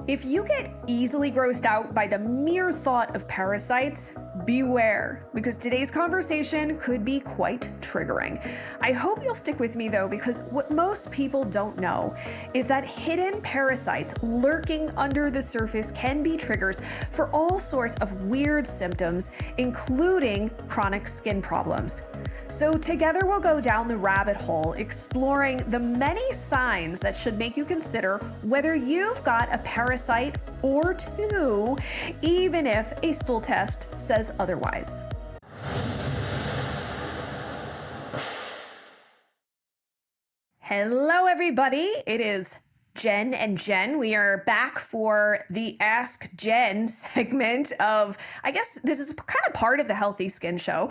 If you get easily grossed out by the mere thought of parasites, beware, because today's conversation could be quite triggering. I hope you'll stick with me though, because what most people don't know is that hidden parasites lurking under the surface can be triggers for all sorts of weird symptoms, including chronic skin problems. So together we'll go down the rabbit hole, exploring the many signs that should make you consider whether you've got a parasite or two, even if a stool test says otherwise. Hello, everybody. It is Jen and Jen. We are back for the Ask Jen segment of, I guess this is kind of part of the Healthy Skin Show.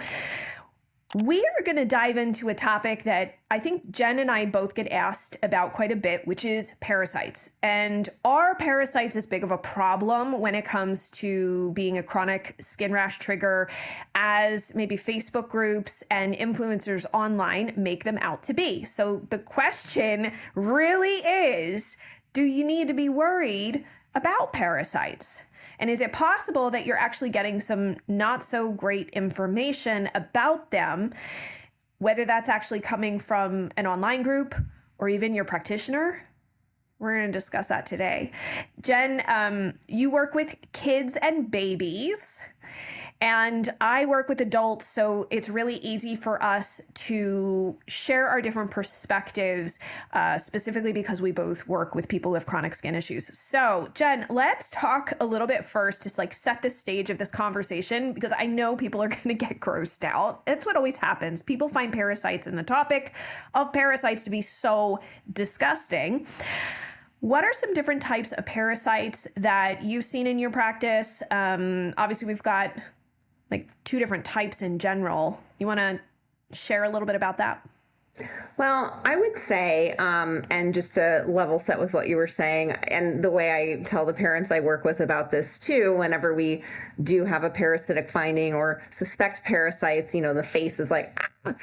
We are going to dive into a topic that I think Jen and I both get asked about quite a bit, which is parasites. And are parasites as big of a problem when it comes to being a chronic skin rash trigger as maybe Facebook groups and influencers online make them out to be? So the question really is, do you need to be worried about parasites? And is it possible that you're actually getting some not so great information about them, whether that's actually coming from an online group or even your practitioner? We're going to discuss that today. Jen, you work with kids and babies, and I work with adults, so it's really easy for us to share our different perspectives, specifically because we both work with people with chronic skin issues. So, Jen, let's talk a little bit first, just like set the stage of this conversation, because I know people are going to get grossed out. It's what always happens. People find parasites and the topic of parasites to be so disgusting. What are some different types of parasites that you've seen in your practice? Obviously, we've got like two different types in general. You want to share a little bit about that? Well, I would say, and just to level set with what you were saying, and the way I tell the parents I work with about this too, whenever we do have a parasitic finding or suspect parasites, the face is like, ah.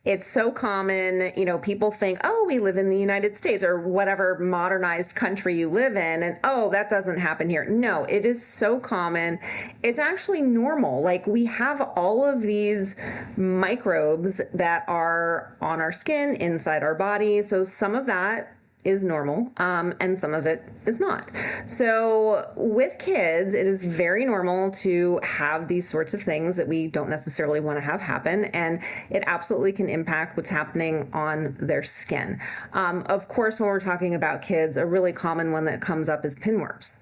It's so common, people think, oh, we live in the United States or whatever modernized country you live in. And, oh, that doesn't happen here. No, it is so common. It's actually normal. Like we have all of these microbes that are on our skin, inside our body. So some of that is normal, and some of it is not. So with kids, it is very normal to have these sorts of things that we don't necessarily want to have happen, and it absolutely can impact what's happening on their skin. Of course, when we're talking about kids, a really common one that comes up is pinworms.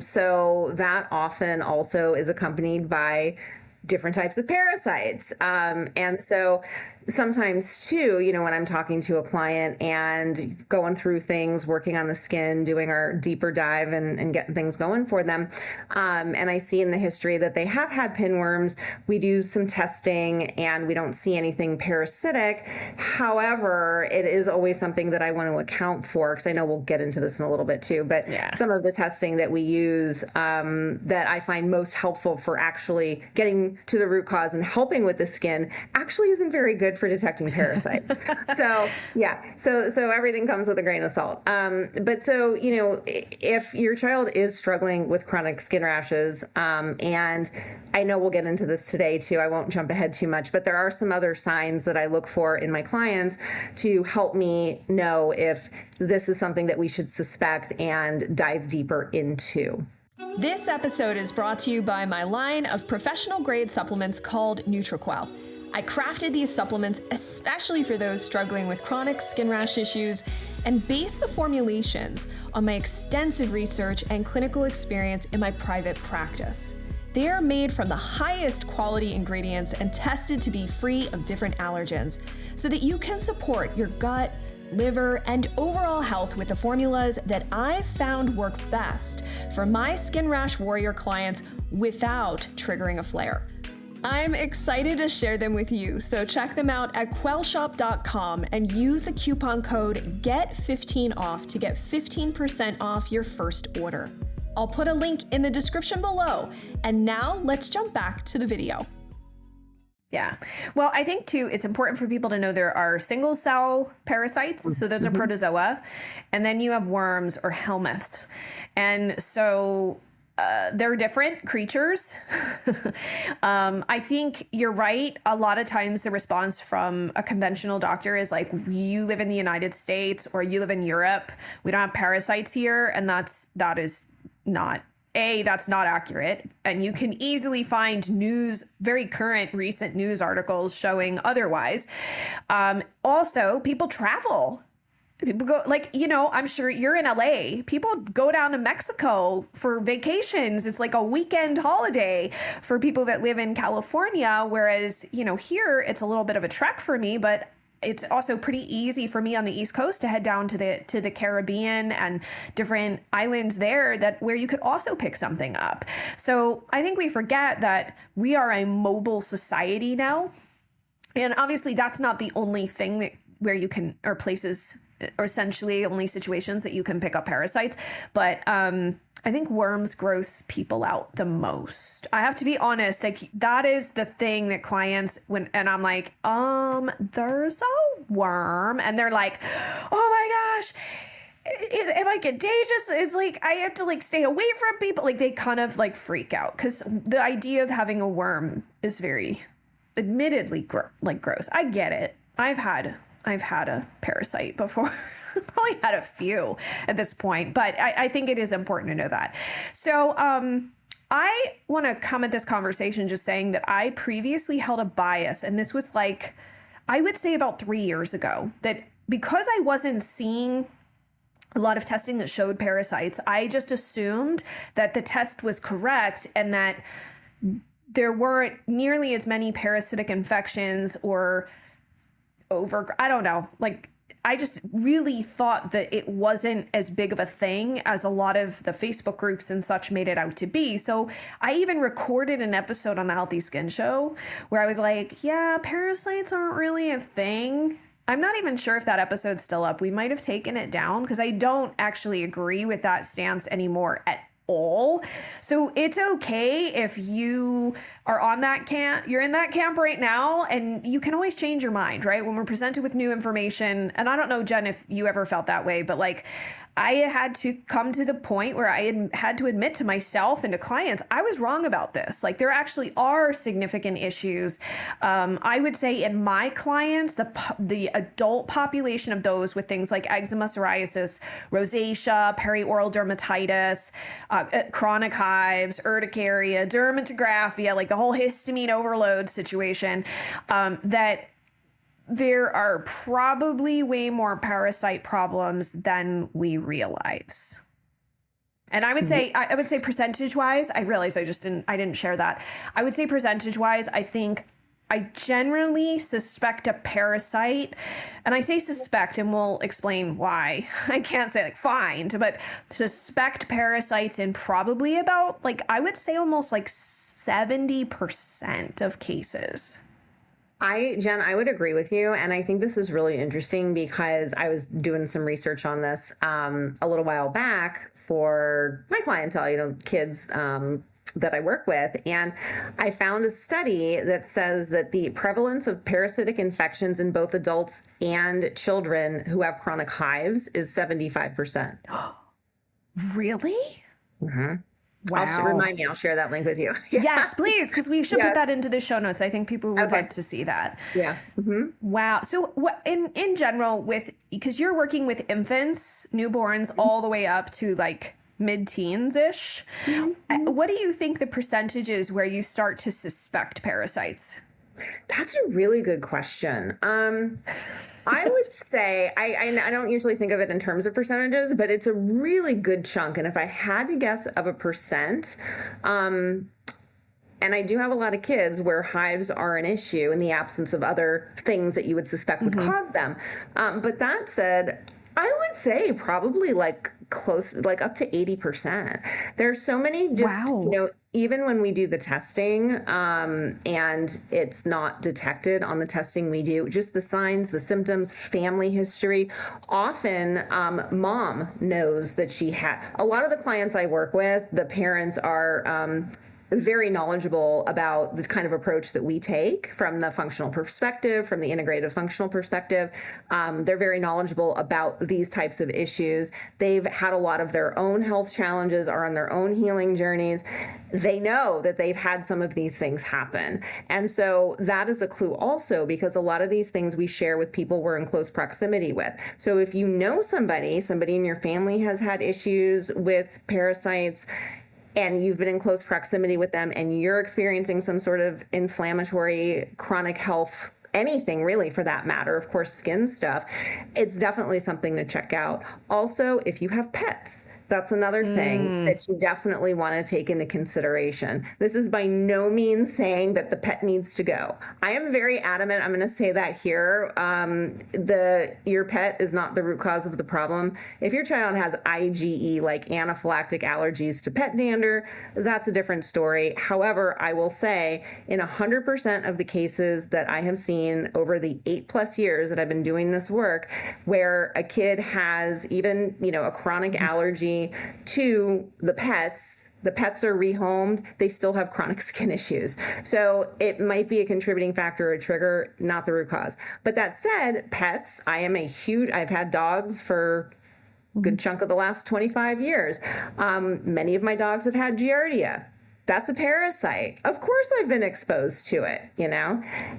So that often also is accompanied by different types of parasites. And so sometimes too, when I'm talking to a client and going through things, working on the skin, doing our deeper dive and getting things going for them. And I see in the history that they have had pinworms. We do some testing and we don't see anything parasitic. However, it is always something that I want to account for, because I know we'll get into this in a little bit too, but some of the testing that we use that I find most helpful for actually getting to the root cause and helping with the skin actually isn't very good for detecting parasites. So everything comes with a grain of salt. But so, if your child is struggling with chronic skin rashes, and I know we'll get into this today too, I won't jump ahead too much, but there are some other signs that I look for in my clients to help me know if this is something that we should suspect and dive deeper into. This episode is brought to you by my line of professional grade supplements called NutritioniSt. I crafted these supplements especially for those struggling with chronic skin rash issues and base the formulations on my extensive research and clinical experience in my private practice. They are made from the highest quality ingredients and tested to be free of different allergens so that you can support your gut, liver, and overall health with the formulas that I've found work best for my skin rash warrior clients without triggering a flare. I'm excited to share them with you, so check them out at quellshop.com and use the coupon code GET15OFF to get 15% off your first order. I'll put a link in the description below, and now let's jump back to the video. Yeah. Well, I think too, it's important for people to know there are single cell parasites. So those are protozoa. And then you have worms or helminths. And so they're different creatures. I think you're right. A lot of times the response from a conventional doctor is like, you live in the United States or you live in Europe. We don't have parasites here. And that is not that's not accurate. And you can easily find very current, recent news articles showing otherwise. Also, people travel. People go, I'm sure you're in LA. People go down to Mexico for vacations. It's like a weekend holiday for people that live in California. Whereas, here it's a little bit of a trek for me, but it's also pretty easy for me on the East Coast to head down to the Caribbean and different islands there where you could also pick something up. So I think we forget that we are a mobile society now. And obviously that's not the only thing where you can, or places, or essentially only situations that you can pick up parasites. But I think worms gross people out the most. I have to be honest, like that is the thing that clients and I'm like, there's a worm, and they're like, oh my gosh, am I contagious? It's like I have to stay away from people. Like they kind of freak out because the idea of having a worm is very, admittedly, gross. I get it. I've had a parasite before. Probably had a few at this point, but I think it is important to know that. So I want to comment this conversation just saying that I previously held a bias, and this was I would say about 3 years ago, that because I wasn't seeing a lot of testing that showed parasites, I just assumed that the test was correct and that there weren't nearly as many parasitic infections or I don't know, I just really thought that it wasn't as big of a thing as a lot of the Facebook groups and such made it out to be. So I even recorded an episode on the Healthy Skin Show where I was like, yeah, parasites aren't really a thing. I'm not even sure if that episode's still up. We might have taken it down because I don't actually agree with that stance anymore at all. So it's okay if you are on that camp, you're in that camp right now, and you can always change your mind, right? When we're presented with new information, and I don't know, Jen, if you ever felt that way, but I had to come to the point where I had to admit to myself and to clients, I was wrong about this. There actually are significant issues. I would say in my clients, the adult population of those with things like eczema, psoriasis, rosacea, perioral dermatitis, chronic hives, urticaria, dermatographia, the whole histamine overload situation, that there are probably way more parasite problems than we realize. And I would say percentage wise, I realize I didn't share that. I would say percentage wise, I think I generally suspect a parasite, and I say suspect, and we'll explain why. I can't say find, but suspect parasites in probably about I would say almost 70% of cases. Jen, I would agree with you. And I think this is really interesting because I was doing some research on this a little while back for my clientele, kids that I work with. And I found a study that says that the prevalence of parasitic infections in both adults and children who have chronic hives is 75%. Really? Mm-hmm. Wow. Remind me, I'll share that link with you. Yeah. Yes, please, because we should put that into the show notes. I think people would like to see that. Yeah. Mm-hmm. Wow. So what in general because you're working with infants, newborns, all the way up to mid-teens-ish, what do you think the percentage is where you start to suspect parasites? That's a really good question. I would say, I don't usually think of it in terms of percentages, but it's a really good chunk. And if I had to guess of a percent, and I do have a lot of kids where hives are an issue in the absence of other things that you would suspect would cause them. But that said, I would say probably close, up to 80%. There's so many even when we do the testing and it's not detected on the testing we do, just the signs, the symptoms, family history. Often mom knows that she had. A lot of the clients I work with, the parents are very knowledgeable about this kind of approach that we take from the functional perspective, from the integrative functional perspective. They're very knowledgeable about these types of issues. They've had a lot of their own health challenges, are on their own healing journeys. They know that they've had some of these things happen. And so that is a clue also, because a lot of these things we share with people we're in close proximity with. So if you know somebody in your family has had issues with parasites, and you've been in close proximity with them, and you're experiencing some sort of inflammatory chronic health, anything really for that matter, of course, skin stuff, it's definitely something to check out. Also, if you have pets, that's another thing that you definitely want to take into consideration. This is by no means saying that the pet needs to go. I am very adamant. I'm going to say that here. Your pet is not the root cause of the problem. If your child has IgE, like anaphylactic allergies to pet dander, that's a different story. However, I will say in 100% of the cases that I have seen over the 8+ years that I've been doing this work, where a kid has even, a chronic allergy to the pets are rehomed, they still have chronic skin issues. So it might be a contributing factor or a trigger, not the root cause. But that said, pets, I've had dogs for a good chunk of the last 25 years. Many of my dogs have had Giardia. That's a parasite. Of course I've been exposed to it,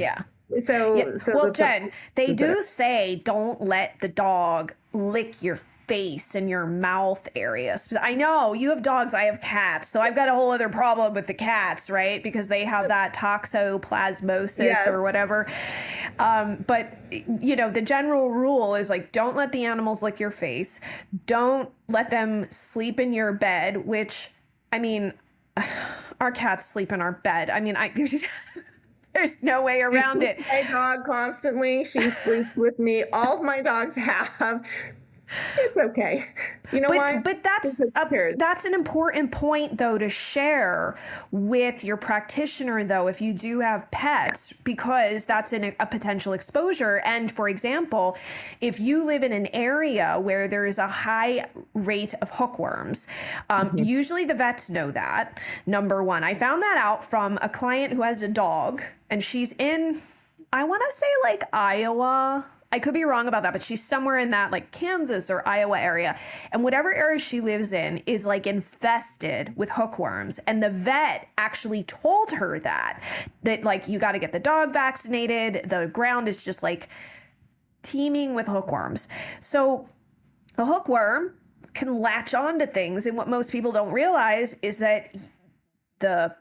Yeah. So Jen, they do say don't let the dog lick your face and your mouth areas. I know you have dogs, I have cats, so I've got a whole other problem with the cats, right? Because they have that toxoplasmosis or whatever. But the general rule is like, don't let the animals lick your face. Don't let them sleep in your bed, which, our cats sleep in our bed. There's no way around it. My dog constantly, she sleeps with me. All of my dogs have. It's okay. Why? But that's an important point, though, to share with your practitioner, though, if you do have pets, because that's a potential exposure. And for example, if you live in an area where there is a high rate of hookworms, usually the vets know that, number one. I found that out from a client who has a dog, and she's in, I want to say like Iowa. I could be wrong about that, but she's somewhere in that like Kansas or Iowa area. And whatever area she lives in is like infested with hookworms. And the vet actually told her that like, you got to get the dog vaccinated. The ground is just like teeming with hookworms. So a hookworm can latch onto things. And what most people don't realize is that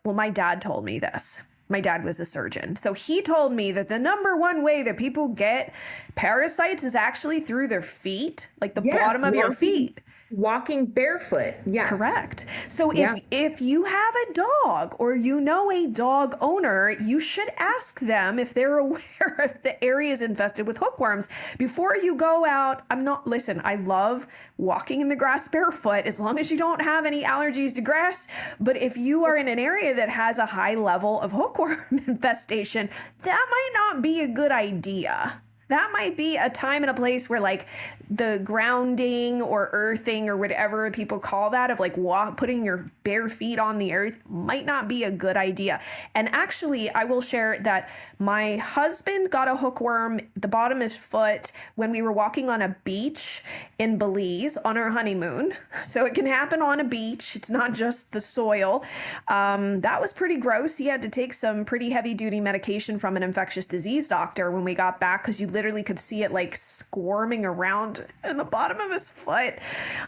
my dad told me this. My dad was a surgeon. So he told me that the number one way that people get parasites is actually through their feet, like the bottom of your feet. Walking barefoot. Yes. Correct. So if you have a dog or a dog owner, you should ask them if they're aware of the areas infested with hookworms before you go out. I love walking in the grass barefoot as long as you don't have any allergies to grass. But if you are in an area that has a high level of hookworm infestation, that might not be a good idea. That might be a time and a place where like the grounding or earthing or whatever people call that of like putting your bare feet on the earth might not be a good idea. And actually, I will share that my husband got a hookworm, the bottom of his foot, when we were walking on a beach in Belize on our honeymoon. So it can happen on a beach. It's not just the soil. That was pretty gross. He had to take some pretty heavy duty medication from an infectious disease doctor when we got back, because you literally could see it like squirming around in the bottom of his foot.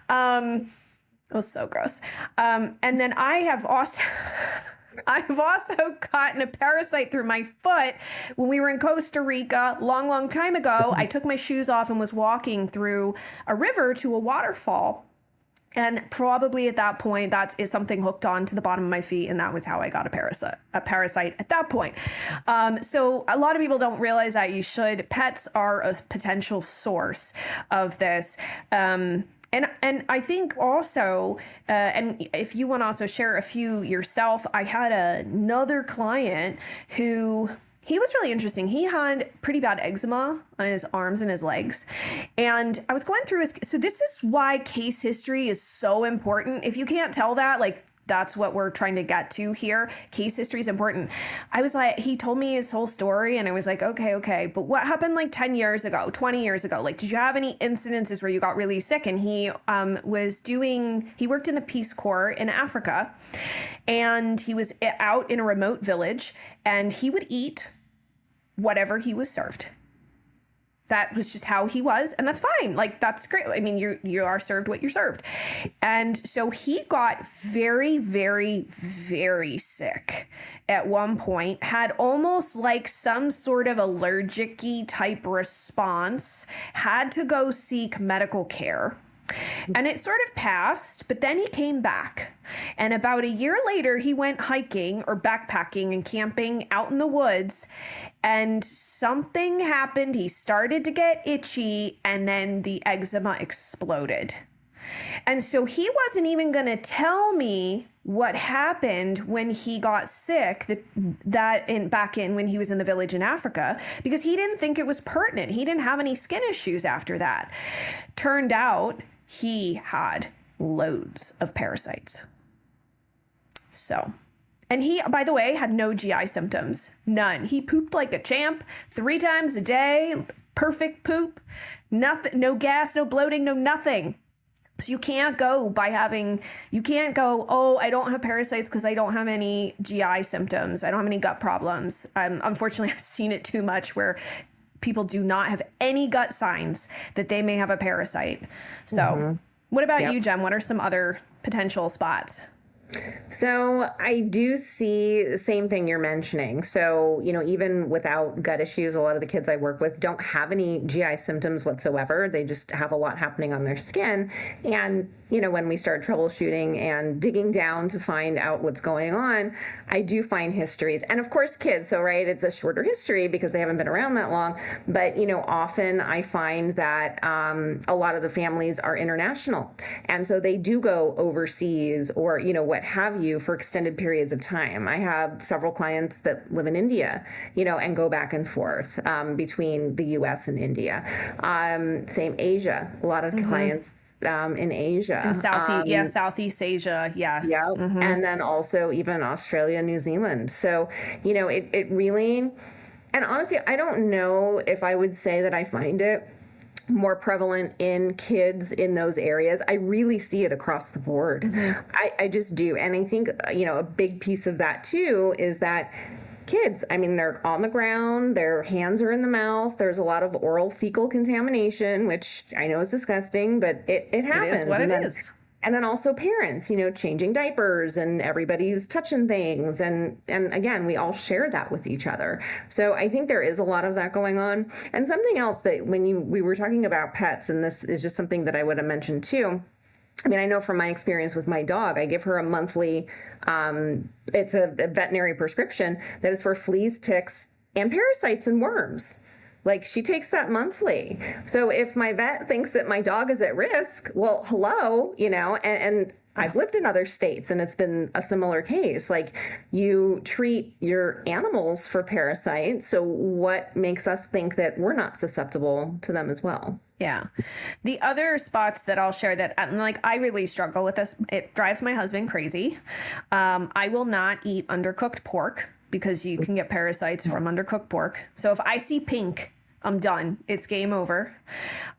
It was so gross. And then I've also gotten a parasite through my foot when we were in Costa Rica long time ago. I took my shoes off and was walking through a river to a waterfall. And probably at that point, that is something hooked on to the bottom of my feet. And that was how I got a parasite at that point. So a lot of people don't realize that pets are a potential source of this. And I think also, and if you want to also share a few yourself, I had another client who, he was really interesting. He had pretty bad eczema on his arms and his legs. And I was going through so this is why case history is so important. If you can't tell that, like, That's what we're trying to get to here. Case history is important. I was like, he told me his whole story and I was like, okay. But what happened like 10 years ago, 20 years ago? Like, did you have any incidences where you got really sick? And he he worked in the Peace Corps in Africa, and he was out in a remote village, and he would eat whatever he was served. That was just how he was, and that's fine. Like, that's great. I mean, you are served what you're served. And so he got very, very, very sick at one point, had almost like some sort of allergic-y type response, had to go seek medical care. And it sort of passed, but then he came back. And about a year later, he went hiking or backpacking and camping out in the woods. And something happened. He started to get itchy, and then the eczema exploded. And so he wasn't even going to tell me what happened when he got sick back in when he was in the village in Africa, because he didn't think it was pertinent. He didn't have any skin issues after that. Turned out he had loads of parasites. So, and he, by the way, had no GI symptoms. None. He pooped like a champ 3 times a day. Perfect poop. Nothing, no gas, no bloating, no nothing. So you can't go, oh, I don't have parasites because I don't have any GI symptoms. I don't have any gut problems. Unfortunately, I've seen it too much where people do not have any gut signs that they may have a parasite. So what about you, Jen? What are some other potential spots? So I do see the same thing you're mentioning. So, even without gut issues, a lot of the kids I work with don't have any GI symptoms whatsoever. They just have a lot happening on their skin. And, when we start troubleshooting and digging down to find out what's going on, I do find histories. And of course, kids. So, right, it's a shorter history because they haven't been around that long. But, often I find that a lot of the families are international. And so they do go overseas or, what have you for extended periods of time. I have several clients that live in India, and go back and forth between the US and India. Same Asia, a lot of clients in Asia. In Southeast Asia, yes. Yeah. And then also even Australia, New Zealand. So, it really, and honestly, I don't know if I would say that I find it more prevalent in kids in those areas. I really see it across the board. I just do. And I think, a big piece of that too is that kids, they're on the ground, their hands are in the mouth. There's a lot of oral fecal contamination, which I know is disgusting, but it happens. It is what it is. And then also parents, changing diapers and everybody's touching things. And again, we all share that with each other. So I think there is a lot of that going on. And something else that we were talking about pets, and this is just something that I would have mentioned too. I know from my experience with my dog, I give her a monthly, it's a veterinary prescription that is for fleas, ticks, and parasites and worms. Like, she takes that monthly. So if my vet thinks that my dog is at risk, well, hello, and I've lived in other states and it's been a similar case. Like, you treat your animals for parasites. So what makes us think that we're not susceptible to them as well? Yeah. The other spots that I'll share that, I really struggle with this. It drives my husband crazy. I will not eat undercooked pork because you can get parasites from undercooked pork. So if I see pink, I'm done. It's game over.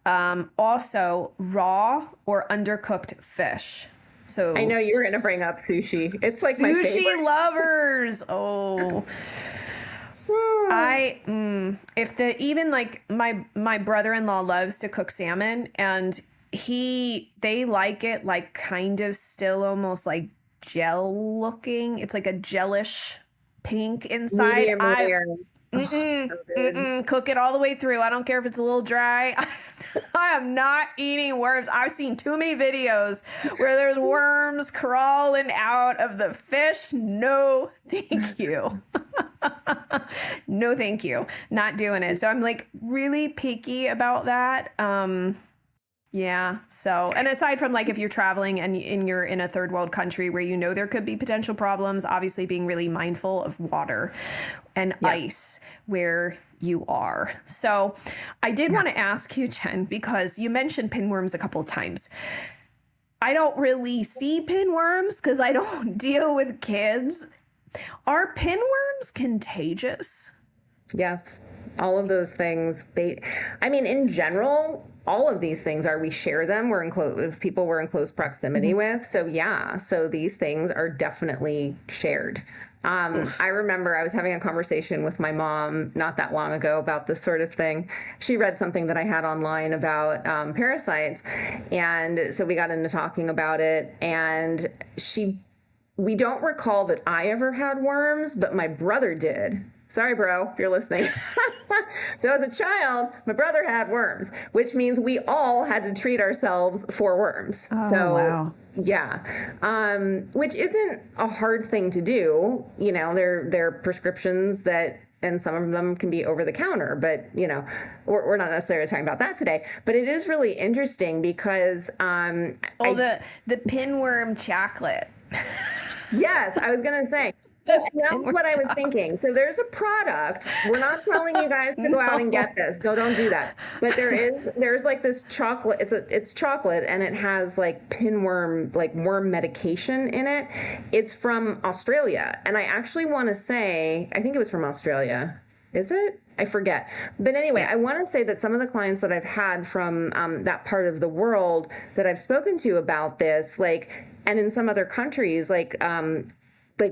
Also, raw or undercooked fish. So I know you were going to bring up sushi. It's like my favorite. Sushi lovers. Oh. My brother-in-law loves to cook salmon, and they like it like kind of still almost like gel looking. It's like a gelish pink inside. Cook it all the way through. I don't care if it's a little dry. I am not eating worms. I've seen too many videos where there's worms crawling out of the fish. No, thank you. No, thank you. Not doing it. So I'm really picky about that. Yeah. So, and aside from if you're traveling and you're in a third world country where there could be potential problems, obviously being really mindful of water and ice where you are. So I did want to ask you, Jen, because you mentioned pinworms a couple of times. I don't really see pinworms because I don't deal with kids. Are pinworms contagious? Yes. All of those things, in general, all of these things we share them. We're in with people we're in close proximity with. So yeah, so these things are definitely shared. I remember I was having a conversation with my mom not that long ago about this sort of thing. She read something that I had online about parasites. And so we got into talking about it, and we don't recall that I ever had worms, but my brother did. Sorry, bro, if you're listening. So as a child, my brother had worms, which means we all had to treat ourselves for worms. Oh, wow. Yeah. Which isn't a hard thing to do. They're prescriptions and some of them can be over the counter, but we're not necessarily talking about that today. But it is really interesting because the pinworm chocolate. Yes, I was gonna say. So that's what I was thinking. So there's a product. We're not telling you guys to go out and get this. So don't do that. But there's like this chocolate. It's chocolate, and it has like pinworm, like worm medication in it. It's from Australia, and I actually want to say, I think it was from Australia. Is it? I forget. But anyway, I want to say that some of the clients that I've had from that part of the world that I've spoken to about this, and in some other countries, like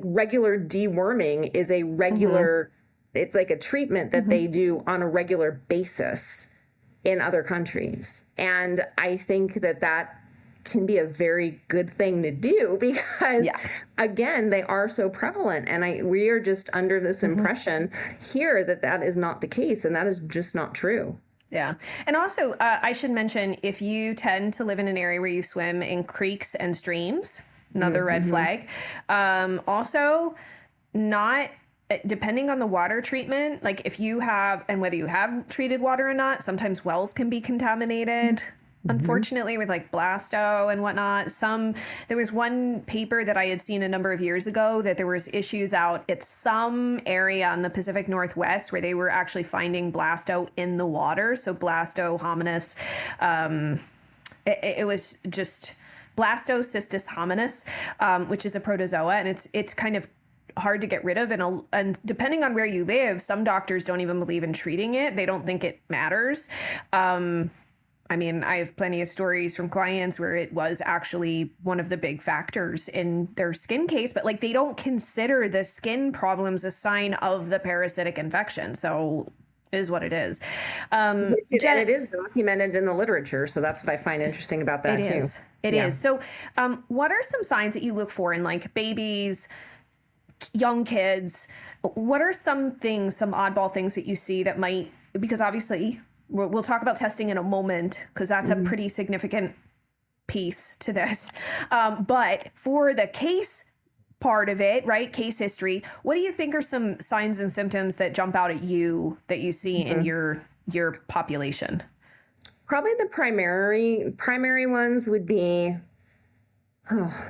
regular deworming is a regular, it's like a treatment that they do on a regular basis in other countries. And I think that can be a very good thing to do because, again, they are so prevalent. And we are just under this impression here that is not the case. And that is just not true. Yeah. And also, I should mention, if you tend to live in an area where you swim in creeks and streams, another red flag. Also, not depending on the water treatment, like if you have, and whether you have treated water or not, sometimes wells can be contaminated. Unfortunately, with like blasto and whatnot. There was one paper that I had seen a number of years ago that there was issues out at some area in the Pacific Northwest where they were actually finding blasto in the water. So blasto hominis, it was just Blastocystis hominis, which is a protozoa, and it's kind of hard to get rid of. And depending on where you live, some doctors don't even believe in treating it. They don't think it matters. I have plenty of stories from clients where it was actually one of the big factors in their skin case, but they don't consider the skin problems a sign of the parasitic infection. So is what it is. And it is documented in the literature. So that's what I find interesting about that too. It is. So what are some signs that you look for in babies, young kids? What are some oddball things that you see that might, because obviously we'll talk about testing in a moment because that's a pretty significant piece to this. But for the case part of it, right? Case history. What do you think are some signs and symptoms that jump out at you that you see in your population? Probably the primary ones would be,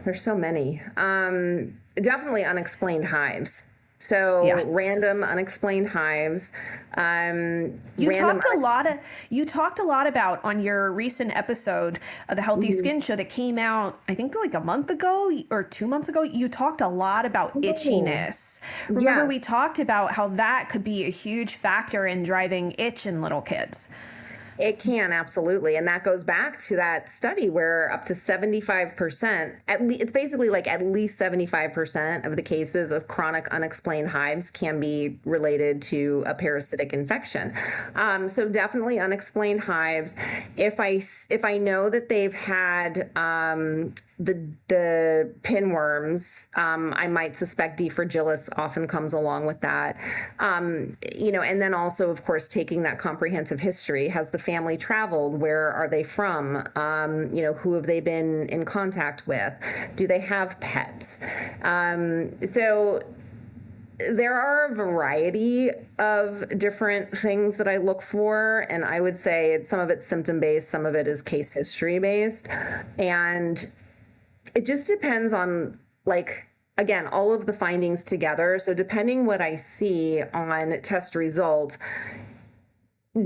there's so many. Definitely unexplained hives. So random unexplained hives. You talked a lot about on your recent episode of the Healthy Skin Show that came out, I think a month ago or 2 months ago. You talked a lot about itchiness. Remember, we talked about how that could be a huge factor in driving itch in little kids. It can, absolutely. And that goes back to that study where up to 75%, it's basically at least 75% of the cases of chronic unexplained hives can be related to a parasitic infection. So definitely unexplained hives. If I know that they've had the pinworms, I might suspect D. fragilis often comes along with that. And then also, of course, taking that comprehensive history. Has the family traveled? Where are they from? Who have they been in contact with? Do they have pets? So there are a variety of different things that I look for, and I would say some of it's symptom-based, some of it is case history-based, and it just depends on, again, all of the findings together. So depending what I see on test results,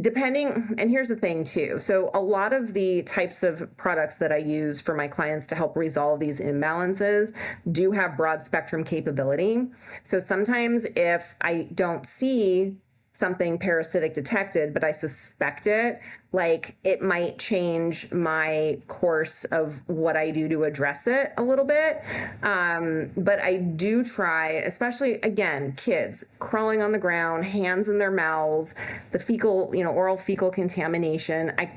Depending, and here's the thing too. So a lot of the types of products that I use for my clients to help resolve these imbalances do have broad spectrum capability. So sometimes if I don't see something parasitic detected, but I suspect it, like it might change my course of what I do to address it a little bit. But I do try, especially again, kids crawling on the ground, hands in their mouths, the fecal, oral fecal contamination. I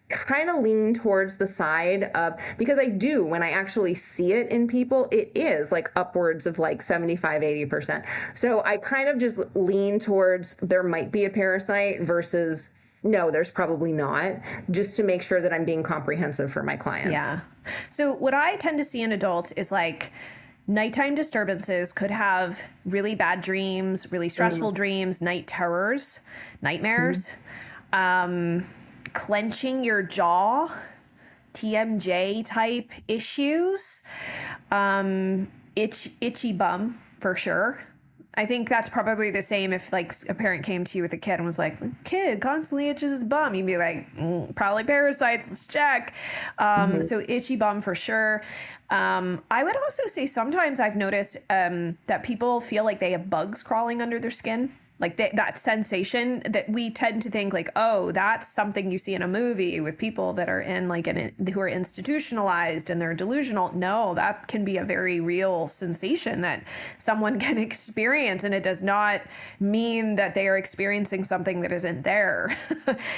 kind of lean towards the side of, because I do, when I actually see it in people, it is like upwards of like 75, 80%. So I kind of just lean towards there might be a parasite versus no, there's probably not, just to make sure that I'm being comprehensive for my clients. Yeah. So what I tend to see in adults is like nighttime disturbances could have really bad dreams, really stressful dreams, night terrors, nightmares, clenching your jaw, TMJ type issues, itchy bum for sure. I think that's probably the same if like a parent came to you with a kid and was like, kid constantly itches his bum. You'd be like, probably parasites, let's check. So itchy bum for sure. I would also say sometimes I've noticed that people feel like they have bugs crawling under their skin. Like that sensation that we tend to think like, oh, that's something you see in a movie with people that are in like who are institutionalized and they're delusional. No, that can be a very real sensation that someone can experience, and it does not mean that they are experiencing something that isn't there.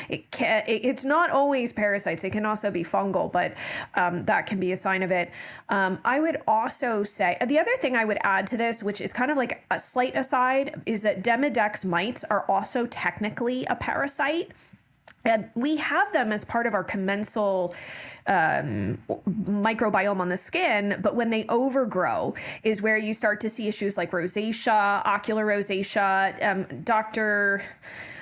It's not always parasites. It can also be fungal, but that can be a sign of it. I would also say the other thing I would add to this, which is kind of like a slight aside, is that Demodex mites are also technically a parasite. And we have them as part of our commensal microbiome on the skin, but when they overgrow is where you start to see issues like rosacea, ocular rosacea.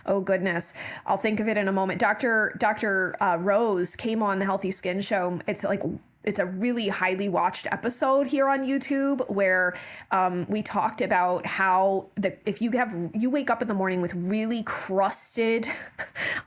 Oh goodness, I'll think of it in a moment. Dr. Rose came on the Healthy Skin Show. It's a really highly watched episode here on YouTube where we talked about how if you wake up in the morning with really crusted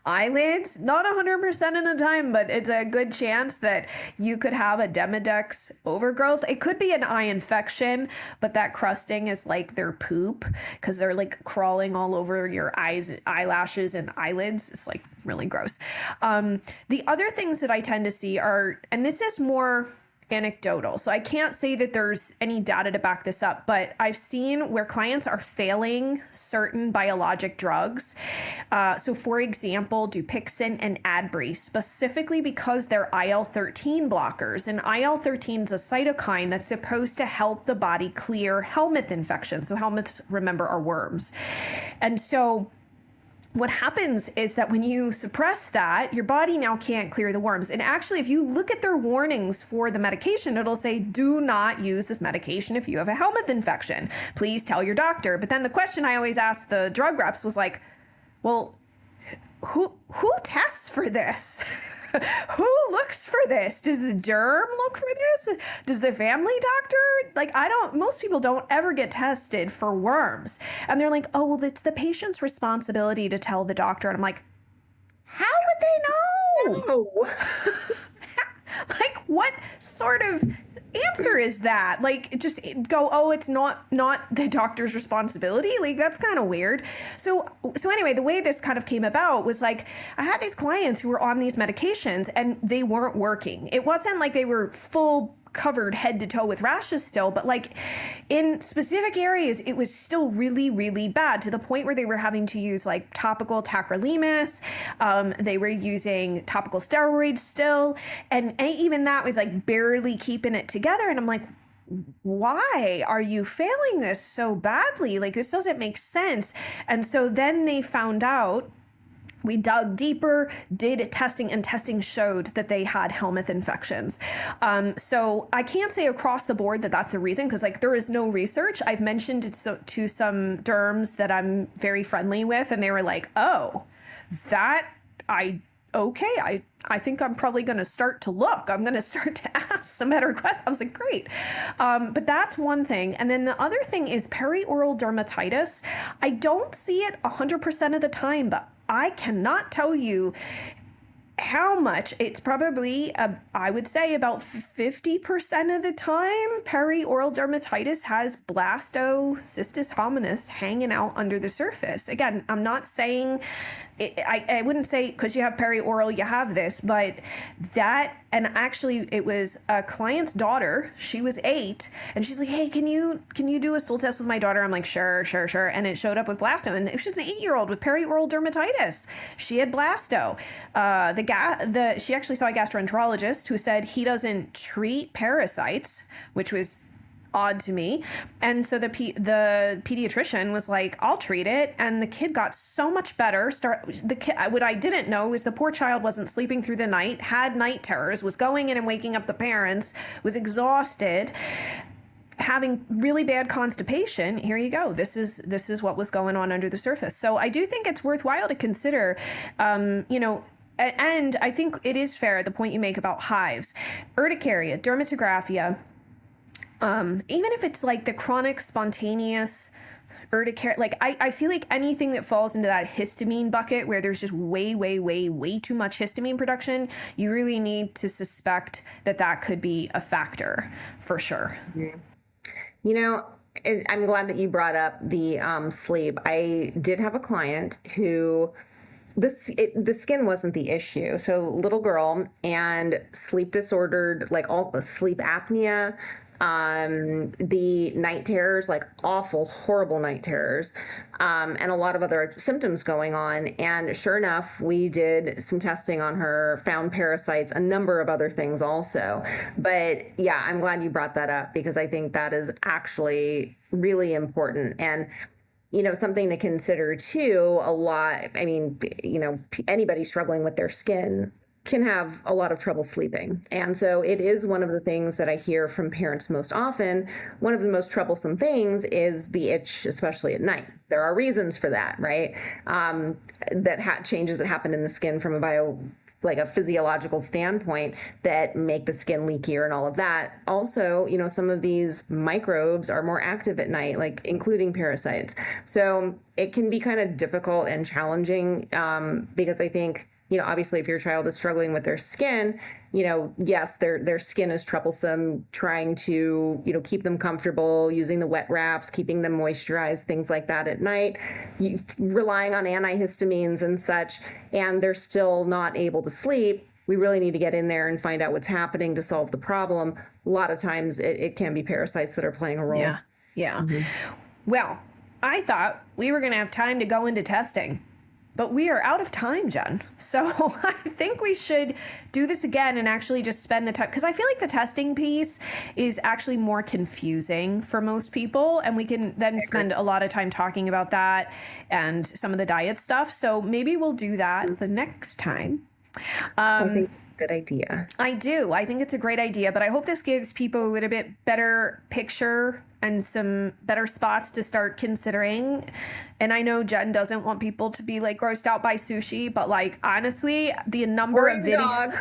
eyelids, not 100% of the time, but it's a good chance that you could have a Demodex overgrowth. It could be an eye infection, but that crusting is like their poop because they're like crawling all over your eyes, eyelashes, and eyelids. It's like really gross. The other things that I tend to see are, and this is more anecdotal, so I can't say that there's any data to back this up, but I've seen where clients are failing certain biologic drugs. So for example, Dupixent and Adbry, specifically because they're IL-13 blockers, and IL-13 is a cytokine that's supposed to help the body clear helminth infections. So helminths, remember, are worms. And so what happens is that when you suppress that, your body now can't clear the worms. And actually, if you look at their warnings for the medication, it'll say, do not use this medication if you have a helminth infection. Please tell your doctor. But then the question I always asked the drug reps was like, well, who tests for this? Who looks for this? Does the derm look for this? Does the family doctor? Like, most people don't ever get tested for worms. And they're like, oh, well, it's the patient's responsibility to tell the doctor. And I'm like, how would they know? No. Like, what sort of answer is that? Like, just go, oh, it's not the doctor's responsibility. Like, that's kind of weird. So anyway, the way this kind of came about was like, I had these clients who were on these medications and they weren't working. It wasn't like they were full covered head to toe with rashes still, but like in specific areas, it was still really, really bad to the point where they were having to use like topical tacrolimus. They were using topical steroids still. And even that was like barely keeping it together. And I'm like, why are you failing this so badly? Like, this doesn't make sense. And so then they found out. We dug deeper, did testing, and testing showed that they had helminth infections. So I can't say across the board that that's the reason, because like there is no research. I've mentioned it to some derms that I'm very friendly with, and they were like, oh, I think I'm probably going to start to look. I'm going to start to ask some better questions. I was like, great. But that's one thing. And then the other thing is perioral dermatitis. I don't see it 100% of the time, but I cannot tell you how much. It's probably, I would say about 50% of the time, perioral dermatitis has blastocystis hominis hanging out under the surface. Again, I'm not saying, I wouldn't say because you have perioral, you have this, but that, and actually it was a client's daughter. She was 8 and she's like, hey, can you do a stool test with my daughter? I'm like, sure. And it showed up with blasto, and she was an 8-year-old with perioral dermatitis. She had blasto. She actually saw a gastroenterologist who said he doesn't treat parasites, which was odd to me. And so the pediatrician was like, I'll treat it. And the kid got so much better. What I didn't know is the poor child wasn't sleeping through the night, had night terrors, was going in and waking up the parents, was exhausted, having really bad constipation. Here you go. This is what was going on under the surface. So I do think it's worthwhile to consider, and I think it is fair, the point you make about hives, urticaria, dermatographia, even if it's like the chronic spontaneous urticaria, like I feel like anything that falls into that histamine bucket where there's just way too much histamine production, you really need to suspect that could be a factor for sure. I'm glad that you brought up the sleep. I did have a client who the skin wasn't the issue. So little girl and sleep disordered, like all the sleep apnea, the night terrors, like awful, horrible night terrors, and a lot of other symptoms going on. And sure enough, we did some testing on her, found parasites, a number of other things also. But yeah, I'm glad you brought that up because I think that is actually really important. And something to consider too, anybody struggling with their skin can have a lot of trouble sleeping. And so it is one of the things that I hear from parents most often. One of the most troublesome things is the itch, especially at night. There are reasons for that, right? Changes that happen in the skin from a physiological standpoint that make the skin leakier and all of that. Also, some of these microbes are more active at night, like including parasites. So it can be kind of difficult and challenging because I think, obviously if your child is struggling with their skin, yes, their skin is troublesome, trying to, keep them comfortable, using the wet wraps, keeping them moisturized, things like that at night, relying on antihistamines and such, and they're still not able to sleep. We really need to get in there and find out what's happening to solve the problem. A lot of times it can be parasites that are playing a role. Yeah. Mm-hmm. Well, I thought we were going to have time to go into testing. But we are out of time, Jen. So I think we should do this again and actually just spend the time, because I feel like the testing piece is actually more confusing for most people. And we can then spend a lot of time talking about that and some of the diet stuff. So maybe we'll do that the next time. I think good idea. I do. I think it's a great idea, but I hope this gives people a little bit better picture and some better spots to start considering. And I know Jen doesn't want people to be like grossed out by sushi, but like honestly, the number of videos,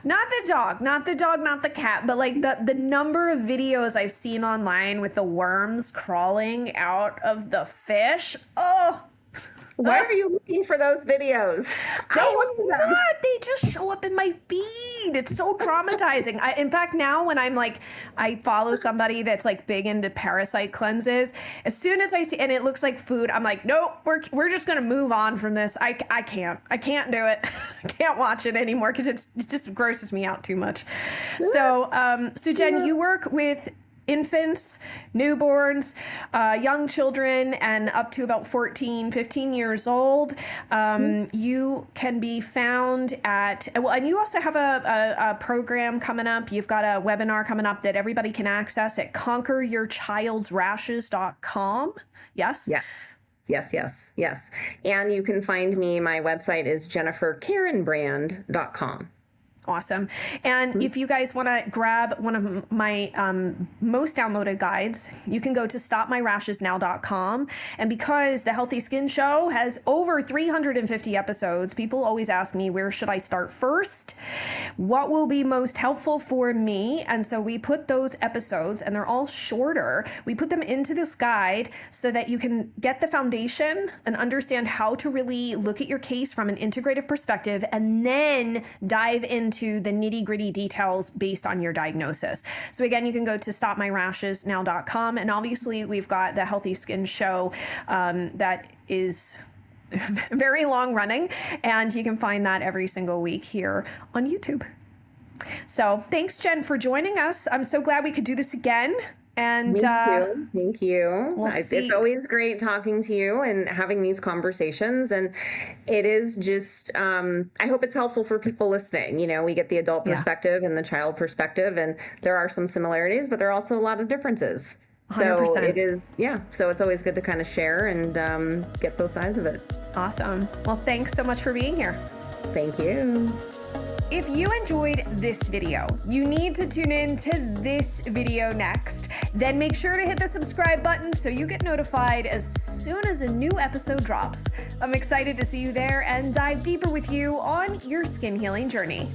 not the dog, not the cat, but like the number of videos I've seen online with the worms crawling out of the fish. Oh, why are you looking for those videos? They just show up in my feed. It's so traumatizing. In fact, now when I'm like, I follow somebody that's like big into parasite cleanses. As soon as I see, and it looks like food, I'm like, nope, we're just going to move on from this. I can't do it. I can't watch it anymore because it just grosses me out too much. So Jen, you work with infants, newborns, young children, and up to about 14, 15 years old. You can be found at, and you also have a program coming up. You've got a webinar coming up that everybody can access at conqueryourchildsrashes.com. Yes? Yeah. Yes. And you can find me, my website is jenniferkarenbrand.com. Awesome. And if you guys want to grab one of my most downloaded guides, you can go to stopmyrashesnow.com. And because the Healthy Skin Show has over 350 episodes, people always ask me, where should I start first? What will be most helpful for me? And so we put those episodes, and they're all shorter, we put them into this guide so that you can get the foundation and understand how to really look at your case from an integrative perspective, and then dive into the nitty-gritty details based on your diagnosis. So again, you can go to stopmyrashesnow.com, and obviously we've got the Healthy Skin Show that is very long running, and you can find that every single week here on YouTube. So thanks, Jen, for joining us. I'm so glad we could do this again. And me too. Thank you. It's always great talking to you and having these conversations. And it is just, I hope it's helpful for people listening. You know, we get the adult perspective and the child perspective, and there are some similarities, but there are also a lot of differences. 100%. So it is, so it's always good to kind of share and get both sides of it. Awesome. Well, thanks so much for being here. Thank you. If you enjoyed this video, you need to tune in to this video next. Then make sure to hit the subscribe button so you get notified as soon as a new episode drops. I'm excited to see you there and dive deeper with you on your skin healing journey.